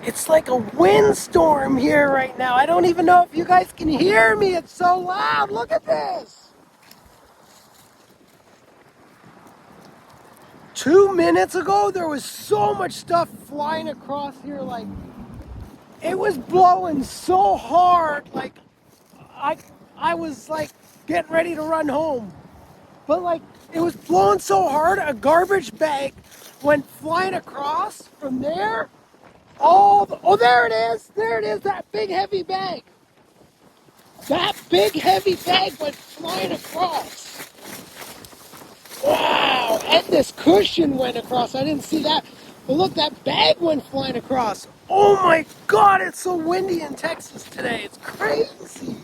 It's like a windstorm here right now. I don't even know if you guys can hear me. It's so loud. Look at this. 2 minutes ago, there was so much stuff flying across here. Like, it was blowing so hard. Like, I, I was like getting ready to run home. But like, it was blowing so hard, a garbage bag went flying across from there. Oh, there it is. There it is. That big heavy bag. That big heavy bag went flying across. Wow. And this cushion went across. I didn't see that. But look, that bag went flying across. Oh my God, it's so windy in Texas today. It's crazy.